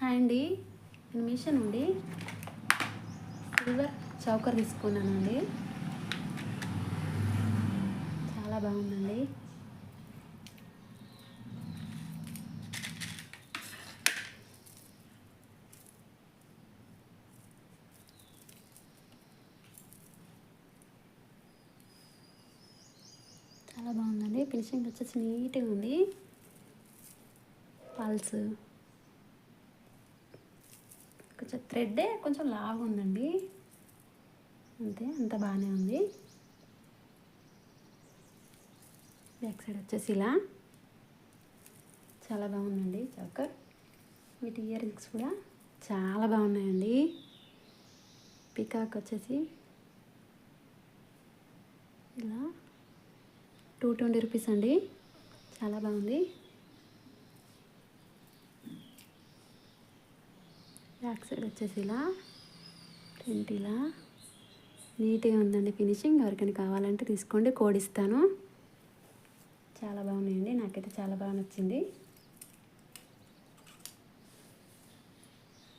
Hi అండి, నేను మీషో నుండి సిల్వర్ చౌకర్ తీసుకున్నానండి. చాలా బాగుందండి. చాలా బాగుందండి. ఫినిషింగ్ వచ్చేసి నీట్గా ఉంది. పల్స్ కొంచెం థ్రెడ్డే కొంచెం లావుగా ఉందండి, అంతే, అంత బాగానే ఉంది. బ్యాక్ సైడ్ వచ్చేసి ఇలా చాలా బాగుందండి చౌకర్. వీటి ఇయర్ రింగ్స్ కూడా చాలా బాగున్నాయండి. పికాక్ వచ్చేసి ఇలా 220 రూపీస్ అండి. చాలా బాగుంది. బ్యాక్ సైడ్ వచ్చేసి ఇలా ప్రింట్ ఇలా నీట్గా ఉందండి. ఫినిషింగ్ ఎవరికైనా కావాలంటే తీసుకోండి, కోడ్ ఇస్తాను. చాలా బాగున్నాయండి, నాకైతే చాలా బాగా నచ్చింది.